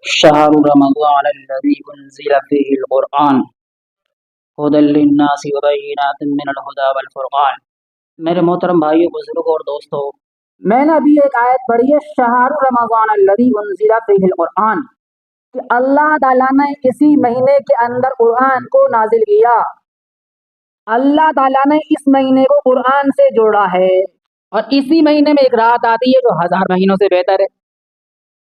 شهر رمضان الذي أنزل فيه القرآن هدى للناس وبينات من الهدى والفرقان۔ میرے محترم بھائیو، بزرگوں اور دوستو، میں نے ابھی ایک آیت پڑھی ہے، شہر رمضان الذی انزل فیہ القرآن، کہ اللہ تعالیٰ نے اسی مہینے کے اندر قرآن کو نازل کیا۔ اللہ تعالیٰ نے اس مہینے کو قرآن سے جوڑا ہے، اور اسی مہینے میں ایک رات آتی ہے جو 1000 مہینوں سے بہتر ہے۔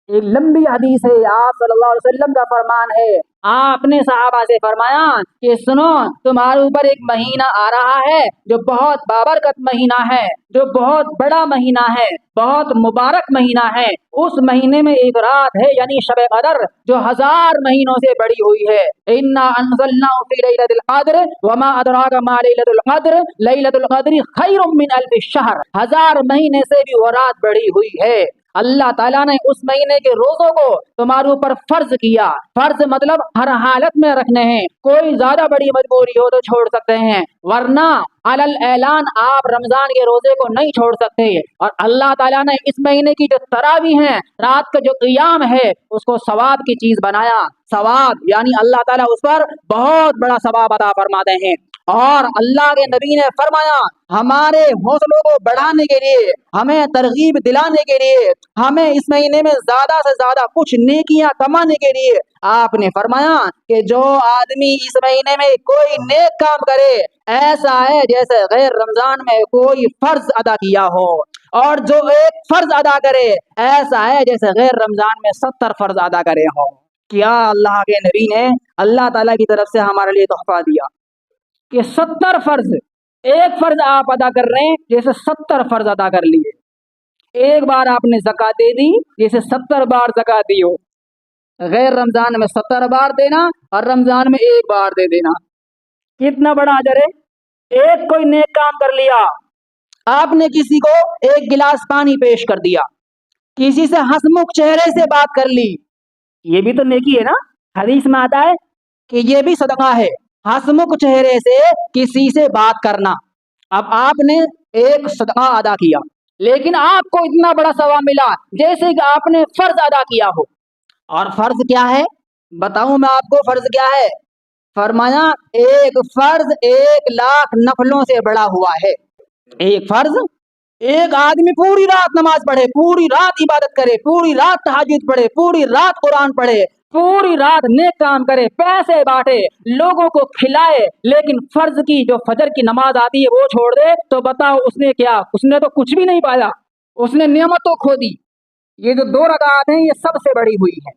ایک لمبی حدیث ہے، آپ صلی اللہ علیہ وسلم کا فرمان ہے، آپ نے صحابہ سے فرمایا کہ سنو، تمہارے اوپر ایک مہینہ آ رہا ہے جو بہت بابرکت مہینہ ہے، جو بہت بڑا مہینہ ہے، بہت مبارک مہینہ ہے۔ اس مہینے میں ایک رات ہے، یعنی شب قدر، جو 1000 مہینوں سے بڑی ہوئی ہے۔ انا انزلناه فی لیلۃ القدر وما ادراک ما لیلۃ القدر لیلۃ القدر خیر من الف شہر۔ 1000 مہینے سے بھی وہ رات بڑی ہوئی ہے۔ اللہ تعالیٰ نے اس مہینے کے روزوں کو تمہارے اوپر فرض کیا۔ فرض مطلب ہر حالت میں رکھنے ہیں، کوئی زیادہ بڑی مجبوری ہو تو چھوڑ سکتے ہیں، ورنہ علی الاعلان آپ رمضان کے روزے کو نہیں چھوڑ سکتے۔ اور اللہ تعالیٰ نے اس مہینے کی جو تراویح ہیں، رات کا جو قیام ہے، اس کو ثواب کی چیز بنایا۔ ثواب یعنی اللہ تعالیٰ اس پر بہت بڑا ثواب عطا فرماتے ہیں۔ اور اللہ کے نبی نے فرمایا، ہمارے حوصلوں کو بڑھانے کے لیے، ہمیں ترغیب دلانے کے لیے، ہمیں اس مہینے میں زیادہ سے زیادہ کچھ نیکیاں کمانے کے لیے آپ نے فرمایا کہ جو آدمی اس مہینے میں کوئی نیک کام کرے، ایسا ہے جیسے غیر رمضان میں کوئی فرض ادا کیا ہو، اور جو ایک فرض ادا کرے ایسا ہے جیسے غیر رمضان میں 70 فرض ادا کرے ہوں۔ کیا اللہ کے نبی نے اللہ تعالیٰ کی طرف سے ہمارے لیے تحفہ دیا کہ 70 فرض، ایک فرض آپ ادا کر رہے ہیں جیسے 70 فرض ادا کر لیے۔ ایک بار آپ نے زکوٰۃ دے دی جیسے 70 بار زکوٰۃ دی ہو۔ غیر رمضان میں 70 بار دینا اور رمضان میں ایک بار دے دینا، کتنا بڑا اجر ہے۔ ایک کوئی نیک کام کر لیا، آپ نے کسی کو ایک گلاس پانی پیش کر دیا، کسی سے ہنسمکھ چہرے سے بات کر لی، یہ بھی تو نیکی ہے نا۔ حدیث میں آتا ہے کہ یہ بھی صدقہ ہے، ہنسمکھ چہرے سے کسی سے بات کرنا۔ اب آپ نے ایک صدقہ ادا کیا، لیکن آپ کو اتنا بڑا ثواب ملا جیسے کہ آپ نے فرض ادا کیا ہو۔ اور فرض کیا ہے بتاؤں میں آپ کو، فرض کیا ہے؟ فرمایا ایک فرض 1,00,000 نفلوں سے بڑا ہوا ہے۔ ایک فرض، ایک آدمی پوری رات نماز پڑھے، پوری رات عبادت کرے، پوری رات تہجد پڑھے، پوری رات قرآن پڑھے، پوری رات نیک کام کرے، پیسے بانٹے، لوگوں کو کھلائے، لیکن فرض کی جو فجر کی نماز آتی ہے وہ چھوڑ دے، تو بتاؤ اس نے کیا؟ اس نے تو کچھ بھی نہیں پایا، اس نے نعمتوں کھو دی۔ یہ جو 2 رکعات ہیں یہ سب سے بڑی ہوئی ہے۔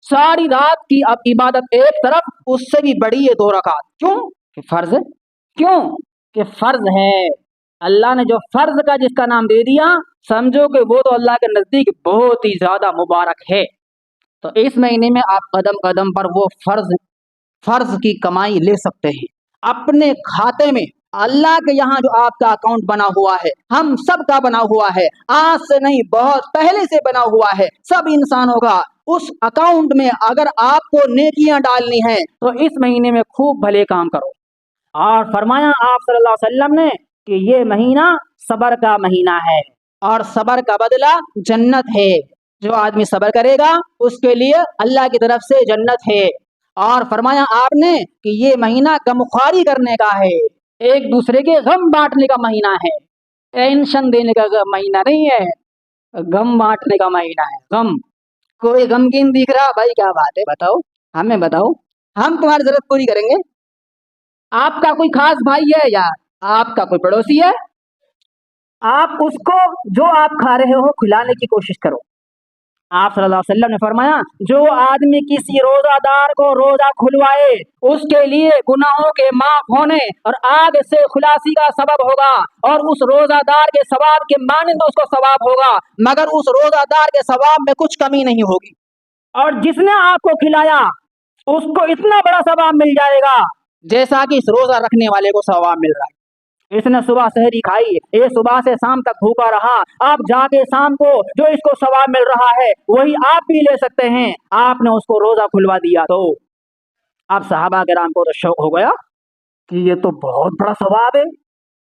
ساری رات کی اب عبادت ایک طرف، اس سے بھی بڑی ہے 2 رکعات۔ کیوں کہ فرض ہے، کیوں کہ فرض ہے۔ اللہ نے جو فرض کا جس کا نام دے دیا، سمجھو کہ وہ تو اللہ کے نزدیک بہت ہی زیادہ مبارک ہے۔ تو اس مہینے میں آپ قدم قدم پر وہ فرض کی کمائی لے سکتے ہیں اپنے کھاتے میں۔ اللہ کے یہاں جو آپ کا اکاؤنٹ بنا ہوا ہے، ہم سب کا بنا ہوا ہے، آج سے نہیں بہت پہلے سے بنا ہوا ہے سب انسانوں کا۔ اس اکاؤنٹ میں اگر آپ کو نیکیاں ڈالنی ہیں تو اس مہینے میں خوب بھلے کام کرو۔ اور فرمایا آپ صلی اللہ علیہ وسلم نے کہ یہ مہینہ صبر کا مہینہ ہے، اور صبر کا بدلہ جنت ہے۔ جو آدمی صبر کرے گا اس کے لیے اللہ کی طرف سے جنت ہے۔ اور فرمایا آپ نے کہ یہ مہینہ غمخواری کرنے کا ہے، ایک دوسرے کے غم بانٹنے کا مہینہ ہے، ٹینشن دینے کا مہینہ نہیں ہے، غم بانٹنے کا مہینہ ہے۔ غم، کوئی غمگین دکھ رہا بھائی، کیا بات ہے، بتاؤ، ہمیں بتاؤ، ہم تمہاری ضرورت پوری کریں گے۔ آپ کا کوئی خاص بھائی ہے یا آپ کا کوئی پڑوسی ہے، آپ اس کو جو آپ کھا رہے ہو کھلانے کی کوشش کرو۔ آپ صلی اللہ علیہ وسلم نے فرمایا جو آدمی کسی روزہ دار کو روزہ کھلوائے اس کے لیے گناہوں کے معاف ہونے اور آگ سے خلاصی کا سبب ہوگا، اور اس روزہ دار کے ثواب کے مانند اس کو ثواب ہوگا، مگر اس روزہ دار کے ثواب میں کچھ کمی نہیں ہوگی۔ اور جس نے آپ کو کھلایا اس کو اتنا بڑا ثواب مل جائے گا جیسا کہ اس روزہ رکھنے والے کو ثواب مل رہا ہے۔ اس نے صبح سحری کھائی، یہ صبح سے شام تک بھوکا رہا، آپ جا کے شام کو جو اس کو ثواب مل رہا ہے وہی آپ بھی لے سکتے ہیں۔ آپ نے اس کو روزہ کھلوا دیا تو اب صحابہ کرام کو تو شوق ہو گیا کہ یہ تو بہت بڑا ثواب ہے۔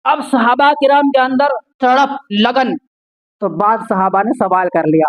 اب صحابہ کرام کے اندر تڑپ، لگن، تو بعض صحابہ نے سوال کر لیا